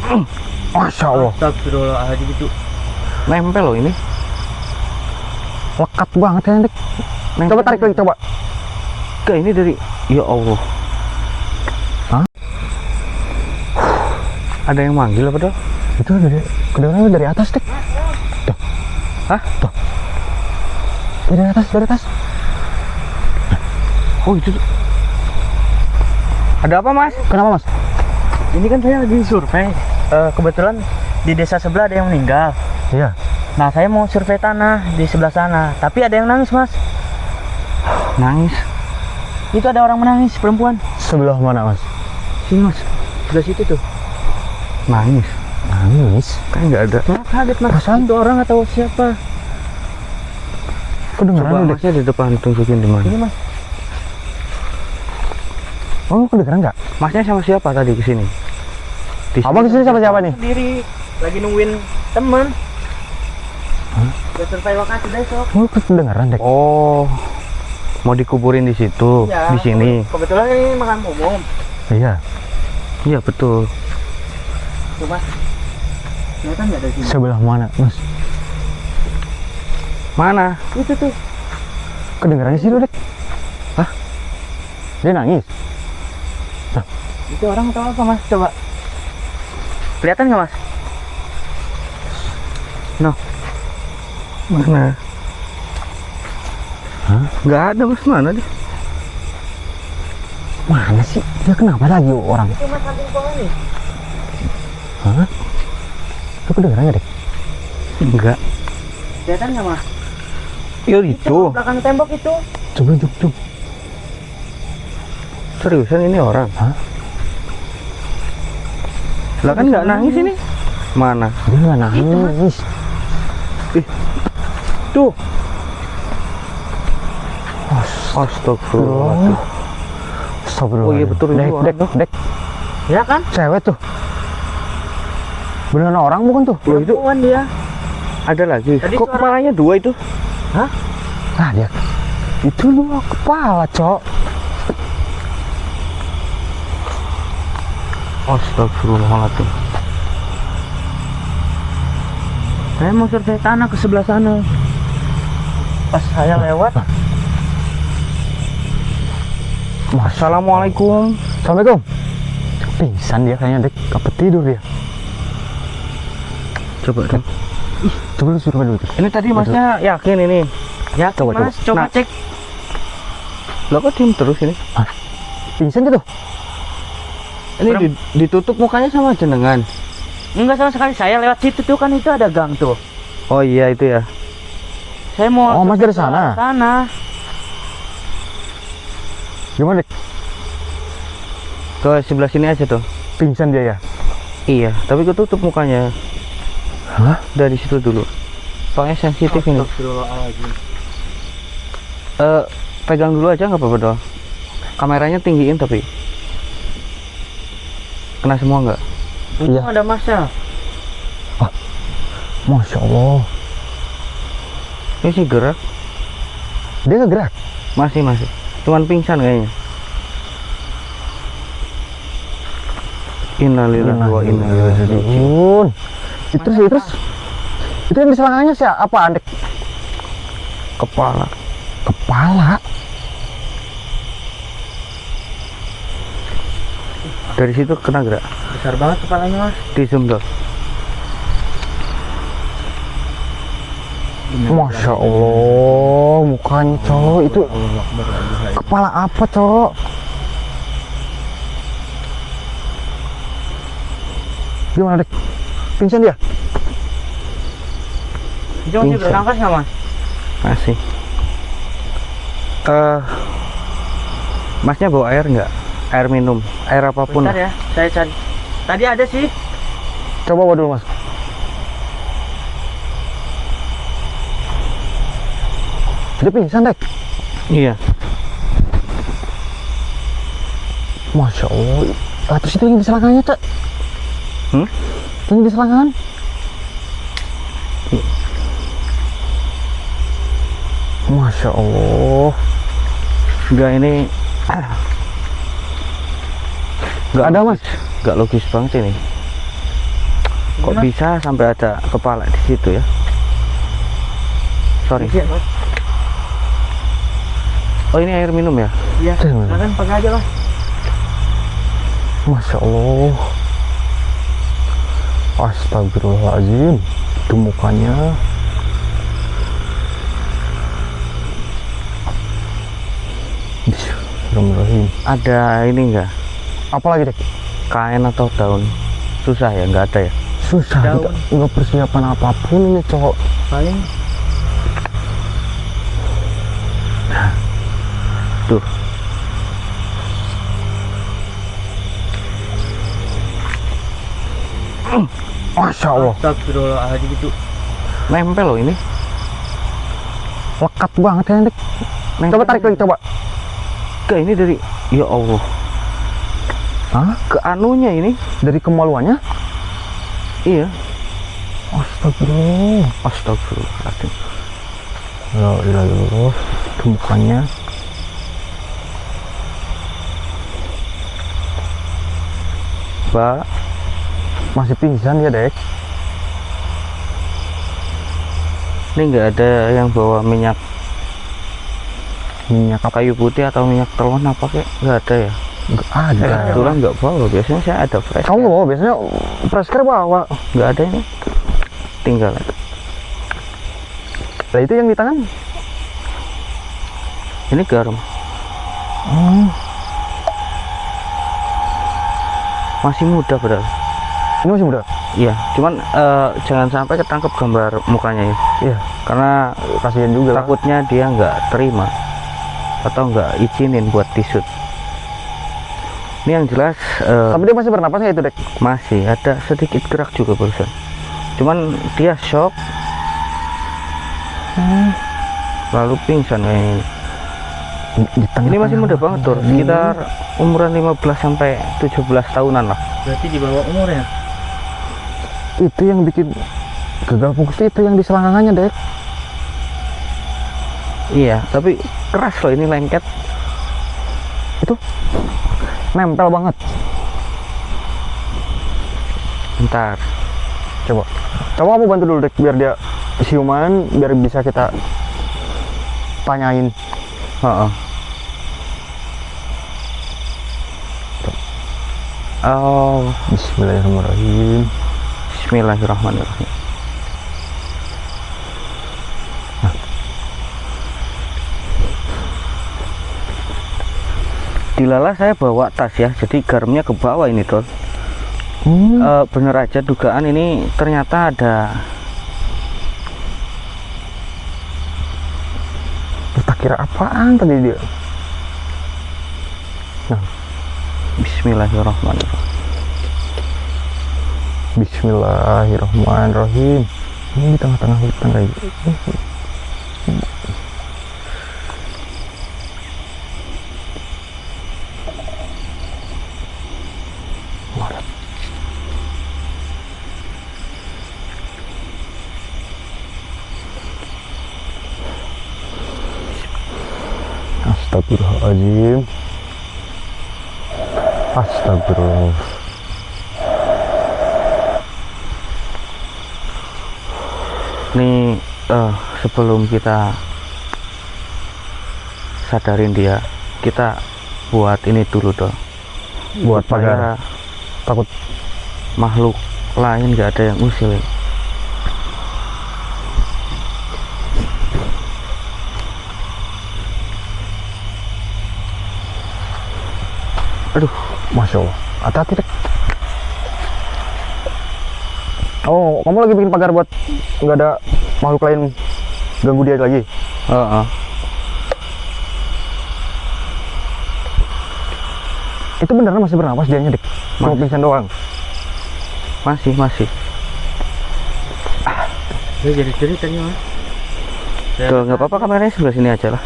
Masya Allah. Astagfirullahaladzim, itu Nempel loh ini. Lekat banget ya, Dik. Coba tarik lagi, coba. Ke ini dari, ya Allah. Hah? Ada yang manggil apa tuh? Itu kedengarannya dari atas, Dik. Tuh. Hah? Tuh. Dari atas, dari atas. Oh itu tuh. Ada apa, Mas? Kenapa, Mas? Ini kan saya lagi survei. Kebetulan di desa sebelah ada yang meninggal. Iya. Nah, saya mau survei tanah di sebelah sana. Tapi ada yang nangis, Mas. Nangis. Itu ada orang menangis, perempuan. Sebelah mana, Mas? Sini, Mas. Sebelah situ tuh. Nangis. Nangis? Kan nggak ada. Nah, kaget, Mas. Perasaan itu orang atau siapa? Kedengaran Coba Dik. Masnya di depan, tunjukin di mana. Ini, Mas. Oh, kedengaran nggak? Masnya sama siapa tadi kesini? Abang kesini sama siapa nih? Sendiri. Lagi nungguin temen. Udah survei lokasi besok. Oh, kedengaran, Dik. Oh, mau dikuburin di situ, Iya, di sini. Kebetulan ini makan umum. Iya. Iya betul. Coba. Kelihatan nggak dari sini? Sebelah mana, Mas? Mana? Itu tuh. Kedengarannya sih, Dik. Hah? Dia nangis. Itu orang atau apa, Mas? Coba. Kelihatan nggak, Mas? No. Mana? Hah? Nggak ada, Mas. Mana deh? Mana sih? Dia kenapa lagi orang? Itu Mas samping pohon nih. Hah? Itu kedengarannya, Dik? Enggak. Kelihatan nggak, Mas? Ya itu. Belakang tembok itu. Coba, coba. Seriusan ini orang? Hah? Lah kan nggak nangis ini. Mana? Dia nggak nangis. Tuh. Astagfirullah. Astagfirullah. Oh iya, betul, itu Dek, orang Dek, tuh. Dek. Ya kan? Cewek tuh. Beneran orang bukan tuh? Loh, itu Perempuan dia. ada lagi. Tadi Kok suara- kepalanya dua itu? Ah, dia. Itu dua kepala, Cok. Astagfirullahaladzim. Saya mau survei tanah ke sebelah sana. Pas saya lewat, Assalamualaikum. Assalamualaikum. Pingsan dia kayaknya, Dek. Apa tidur dia? Coba dong. Coba lu suruh dulu. Ini tadi Masnya yakin ini? ya Coba, Mas, coba Nah. cek. Lo kok diem terus ini? Pingsan gitu? Ini ditutup mukanya sama jenengan. Enggak sama sekali, saya lewat situ tuh kan itu ada gang tuh. Oh iya itu ya. Saya mau Oh, Mas dari ke sana? sana. Gimana, Dek? Ke sebelah sini aja tuh. Pingsan dia ya? Iya, tapi ketutup mukanya. Hah? Dari situ dulu. Soalnya sensitif ini. Astagfirullahaladzim. Pegang dulu aja nggak apa-apa doang. Kameranya tinggiin tapi. Kena semua nggak? Iya. Ada Masnya. Masya Allah. Ini sih gerak. Dia nggak gerak? Masih. Cuman pingsan kayaknya. Innalillahi wa inna ilaihi raji'un. Terus. Itu yang di selangkangannya siapa, Dek? Kepala. Kepala? Dari situ kena gerak. Besar banget kepalanya, Mas. Di zoom dong. Masya Allah, mukanya, Cok. Itu kepala apa, Cok? Gimana, Dek? Pingsan dia? Itu masih Pingsan. bernafas nggak, Mas? Masih. Masnya bawa air nggak? Air minum, air apapun. Bentar ya, saya cari. Tadi ada sih. Coba bawa dulu, Mas. Dia pingsan, Dek. Iya. Masya Allah. Terus itu yang di selangkangannya, Cak? Yang di selangkangan? Masya Allah. Enggak ini. Nggak Ada, logis. Mas? Nggak logis banget ini. Kok bisa sampai ada kepala di situ ya? Sorry. Iya, Mas. Oh, ini air minum ya? Iya, silakan pakai aja lah. Masya Allah. Astagfirullahaladzim. Itu mukanya. Bismillahirrahmanirrahim. Ada ini enggak? Apa lagi dek? Kain atau daun? Susah ya, nggak ada ya? Susah, Daun. nggak persiapan apapun ini cowok. Paling Tuh. Masya Allah. astagfirullahaladzim itu. Nempel loh ini. Lekat banget ya dek. Nempel. Coba tarik lagi coba. Ke ini dari, ya Allah, Hah? ke anunya ini. Dari kemaluannya? Iya. Astagfirullah. Astagfirullahaladzim. La ilaha illallah. Itu mukanya. Mbak, Masih pingsan ya dek. ini nggak ada yang bawa minyak Apa? kayu putih atau minyak telon apa kek? Nggak ada ya? Nggak ada. Kebetulan nggak bawa. Biasanya saya ada fresh. Kamu bawa biasanya fresh care bawa. Nggak ada ini. Tinggal. Lah itu yang di tangan. Ini garam. Hmm. Masih muda padahal. Ini masih muda. Iya. Cuman jangan sampai ketangkep gambar mukanya ya. Iya. Karena Kasihan juga lah. takutnya dia nggak terima atau nggak izinin buat disut. Ini yang jelas Tapi dia masih bernapas nggak itu dek? masih ada sedikit gerak juga barusan. Cuman dia shock lalu pingsan kayaknya ini. Di tengah. Ini masih muda banget tuh, sekitar umuran 15 sampai 17 tahunan lah. Berarti di bawah umur ya? Itu yang bikin gagal fokus itu yang di selangkangannya dek. Iya, tapi keras loh ini, lengket. Itu nempel banget. Bentar. Coba kamu bantu dulu dek biar dia siuman, biar bisa kita tanyain. Oh. Bismillahirrahmanirrahim. Bismillahirrahmanirrahim. Dilala saya bawa tas ya, jadi garamnya ke bawah ini tuh. Bener aja dugaan ini ternyata ada. Kita kira apaan tadi dia? Nah, Bismillahirrahmanirrahim. Bismillahirrahmanirrahim. Ini di tengah-tengah hutan kayak gitu. Astagfirullahaladzim. Astagfirullah. Ini sebelum kita sadarin dia, kita buat ini dulu dong. Buat Supaya pagar. Takut makhluk lain nggak ada yang usil. Aduh, Masya Allah. Hati-hati dek. Oh, kamu lagi bikin pagar buat nggak ada makhluk lain ganggu dia lagi? Itu beneran masih bernapas dianya dek? Cuma Masih. pingsan doang? Masih. Ya jadi ceritanya mas. Tuh, nggak apa-apa, kameranya sebelah sini aja lah.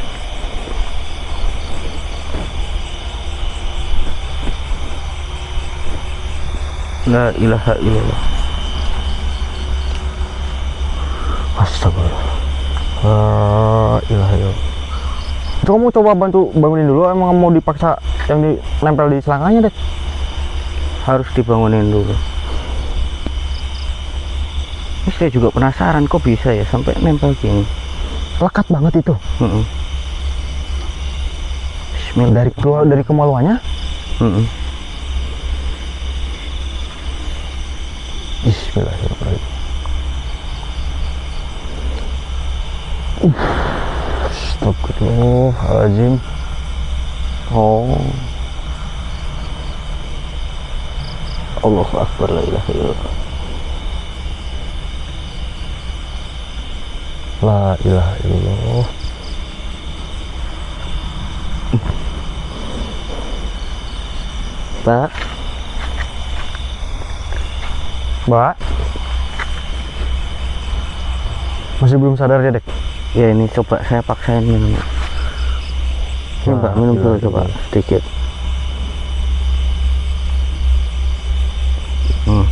La ilaha illallah. Astagfirullah. La ilaha illallah. Itu kamu coba bantu bangunin dulu, emang mau dipaksa yang nempel di selangkangannya dek? Harus dibangunin dulu. Saya juga penasaran kok bisa ya sampai nempel gini. Lekat banget itu. Bismillah. Dari keluar dari kemaluannya. Bismillahirrahmanirrahim. Astagfirullahaladzim. Oh. Allahu Akbar, la ilaha illallah. La ilaha illallah. Pak, Mbak, masih belum sadar ya, Dek? ya ini coba saya paksain minum. Ini Mbak minum dulu coba sedikit.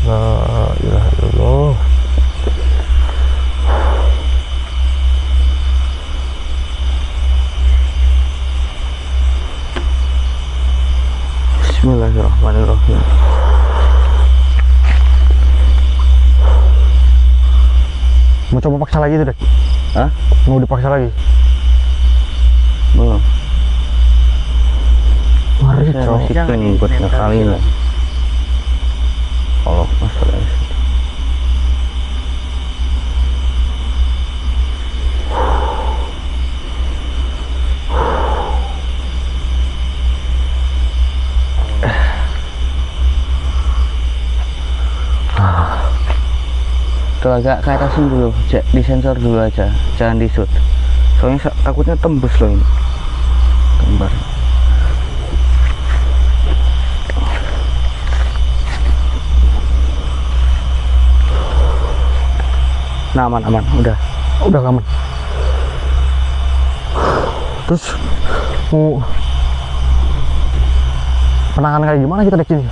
La ilaha illallah. Bismillahirrahmanirrahim. Mau coba paksa lagi tuh, Dek? Hah? Mau dipaksa lagi? Belum. Mari, Saya Cok. masih Jangan pengen buat nempel ngakali lagi. nih. Allah masalah. Tuh agak ke atasin dulu, disensor dulu aja, jangan di shoot. Soalnya takutnya tembus loh ini gambar. Nah, aman, udah. Udah aman. Terus mau penanganan kayak gimana kita, Dek, ini?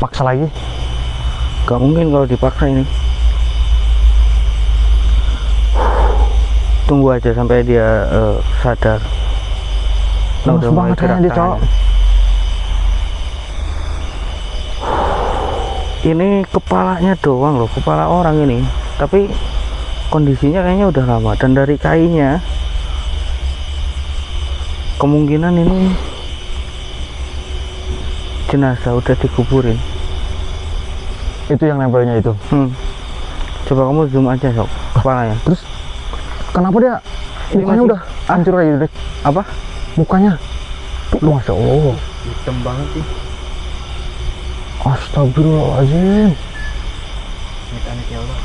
Paksa lagi? Gak mungkin kalau dipaksa ini. Tunggu aja sampai dia sadar. Nah, Lemes banget kayaknya dia, Cok. Ini kepalanya doang loh, kepala orang ini. Tapi kondisinya kayaknya udah lama. Dan dari kainnya kemungkinan ini jenazah udah dikuburin. Itu yang nempelnya itu. Coba kamu zoom aja sok kepalanya. Terus kenapa dia Ini mukanya masih- udah hancur kayak gitu, Dek? Apa? Mukanya tuh, Masya Allah. Hitam banget sih. Astagfirullahaladzim. Amit-amit ya Allah.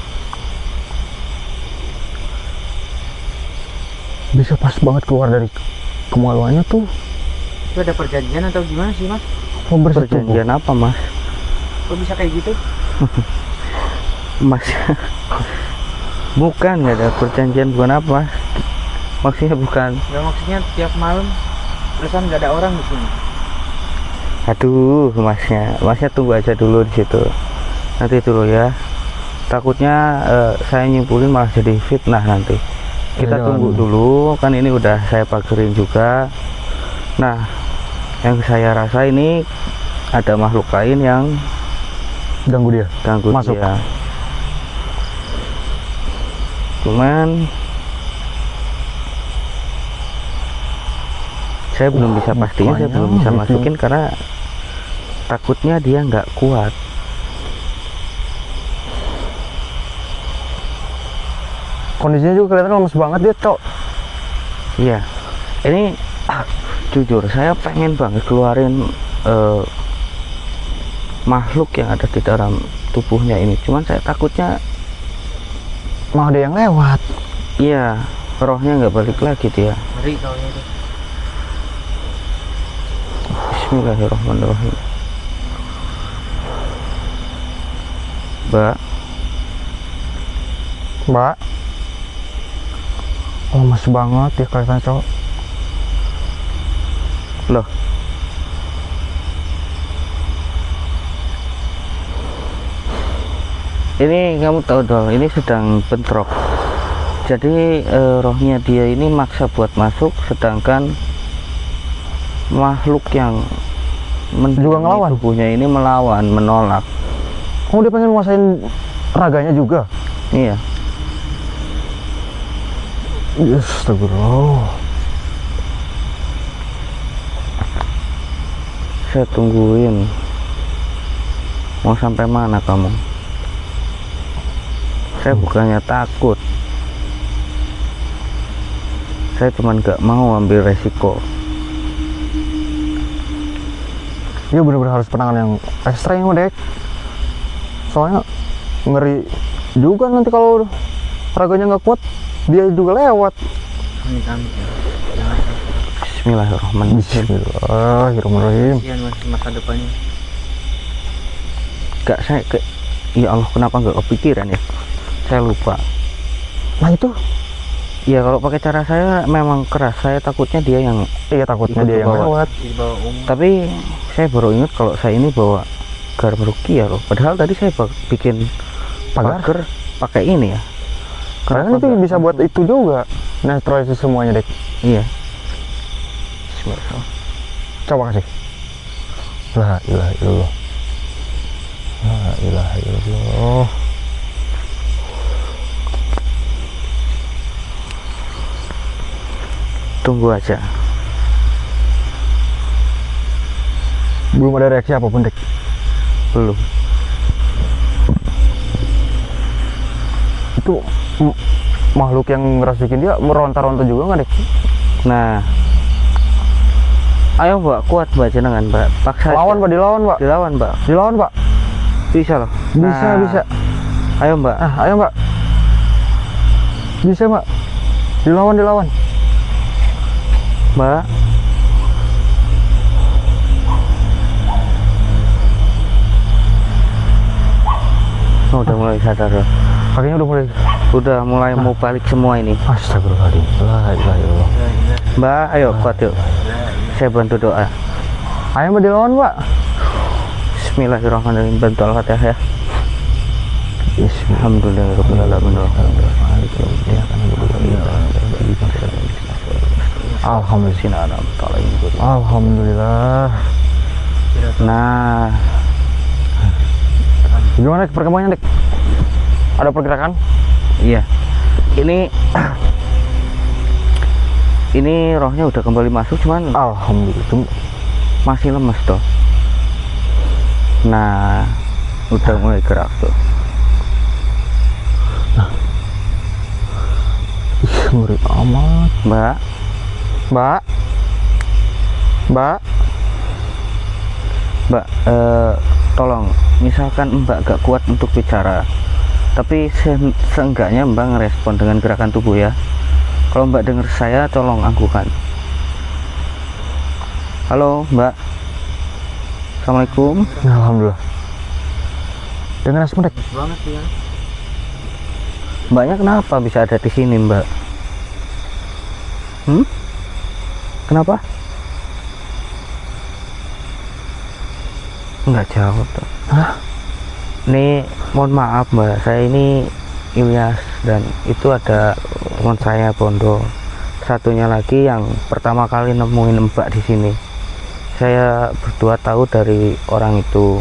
Bisa pas banget keluar dari kemaluannya tuh. Itu ada perjanjian atau gimana sih, Mas? Oh, bersetubuh. Perjanjian apa, Mas? Kok bisa kayak gitu? Mas, bukan, nggak ada perjanjian, bukan apa? Maksudnya bukan. Ya maksudnya tiap malam terusan nggak ada orang di sini. Aduh, masnya tunggu aja dulu di situ. Nanti dulu ya. Takutnya saya nyimpulin malah jadi fitnah nanti. Kita Iya, tunggu dulu, kan ini udah saya pagerin juga. Nah, yang saya rasa ini ada makhluk lain yang Ganggu dia. ganggu Masuk. dia. Cuman saya belum bisa pastiin, saya belum bisa gitu. masukin karena takutnya dia nggak kuat. Kondisinya juga kelihatan lemes banget dia, Cok. Iya, ini jujur saya pengen banget keluarin makhluk yang ada di dalam tubuhnya ini. Cuman saya takutnya, Mau ada yang lewat. iya, rohnya nggak balik lagi dia. Ngeri kalau itu. Bismillahirrahmanirrahim. Mbak, Mbak. Lemes banget ya kelihatan, Cok. loh, ini kamu tahu dong, ini sedang bentrok. Jadi rohnya dia ini maksa buat masuk, sedangkan makhluk yang Juga mendiami ngelawan? tubuhnya ini melawan, menolak. Oh, dia pengen nguasain raganya juga. Iya. Astagfirullah. Saya tungguin. Mau sampai mana kamu? Saya bukannya takut. Saya cuma nggak mau ambil resiko. Iya bener-bener harus penanganan yang ekstrem Dek. Soalnya ngeri juga nanti kalau raganya nggak kuat, dia juga lewat. Amit amit ya. Jangan Bismillahirrahmanirrahim. Bismillahirrahmanirrahim. kasihan mas masa depannya. Gak saya ke, ya Allah kenapa nggak kepikiran ya? Saya lupa. Nah itu, Ya kalau pakai cara saya memang keras. Saya takutnya dia yang, iya takutnya Ikut dia yang kebawa. lewat. Di bawah umum. tapi saya baru ingat kalau saya ini bawa garam rukia loh. Padahal tadi saya bikin Pagar. pagar pakai ini ya. Karena Kenapa itu nggak? bisa buat itu juga. Neutralisasi semuanya Dek. Iya. Bismillah. Coba kasih. La ilaha illallah. La ilaha illallah. Tunggu aja. Belum ada reaksi apapun Dek. Belum. Itu makhluk yang ngerasukin dia meronta-ronta juga nggak Dek? Nah, ayo Mbak, kuat Mbak jenengan Mbak. Paksa aja. Lawan Pak, dilawan Pak. Dilawan Mbak. Dilawan Pak. Bisa loh. Bisa, Nah, bisa. Ayo Mbak. Ah, ayo Mbak. Bisa Mbak. Dilawan, dilawan. Mbak. Oh, udah mulai sadar loh. Kakinya udah mulai. Mau balik semua ini. Astagfirullahaladzim. La ilaha illallah. Mbak, ayo kuat yuk. Saya bantu doa. Ayo Mbak dilawan Mbak. Bismillahirrahmanirrahim. Bantu Al-Fatihah ya. Alhamdulillahirrahmanirrahim. Alhamdulillah. Alhamdulillah. Nah, Gimana Dek, perkembangannya Dek? Ada pergerakan? iya. Ini rohnya udah kembali masuk, cuman Alhamdulillah. masih lemes toh. Nah, udah mulai gerak tuh. Ih, ngeri amat. Mbak, Mbak. Mbak. Mbak, tolong, misalkan Mbak gak kuat untuk bicara, tapi seenggaknya Mbak ngerespon dengan gerakan tubuh ya. Kalau Mbak dengar saya, tolong anggukan. Halo Mbak. Assalamualaikum. Alhamdulillah. Dengan respon Dek. banget ya. Mbaknya kenapa bisa ada di sini Mbak? Kenapa? Enggak jawab tuh. Hah? Nih, mohon maaf Mbak, saya ini Ilyas dan itu ada teman saya Bondo. Satunya lagi yang pertama kali nemuin Mbak di sini. Saya berdua tahu dari orang itu.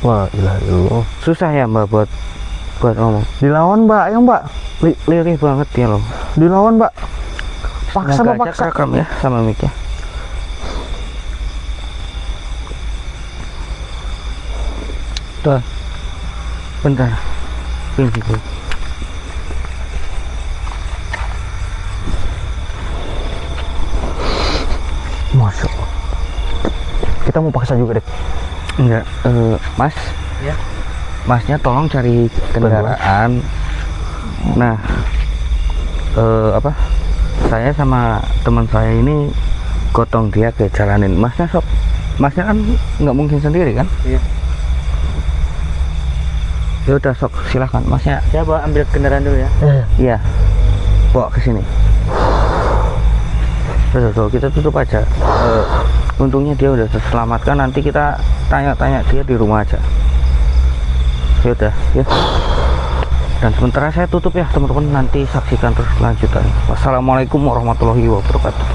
Wah, ilaha illallah. Susah ya Mbak buat ngomong. Dilawan Mbak, ayo Mbak. Lirih banget dia loh. Dilawan Mbak. Paksa Mbak, Semoga aja paksa. kerekam ya sama mic-nya. Tuh. Bentar. Pinggir dulu. Masya Allah. Kita mau paksa juga Dek. Enggak, Mas. Ya. Masnya tolong cari kendaraan. Nah, apa? Saya sama teman saya ini gotong dia ke jalanin. Masnya sok. Masnya kan nggak mungkin sendiri kan? Iya. Ya udah sok, silahkan Masnya. Saya bawa ambil kendaraan dulu ya. Iya. Bawa ke sini. Tuh, kita tutup aja. Untungnya dia udah terselamatkan. Nanti kita tanya-tanya dia di rumah aja. Ya udah, ya. Dan sementara saya tutup ya teman-teman. Nanti saksikan terus lanjutan. Wassalamualaikum warahmatullahi wabarakatuh.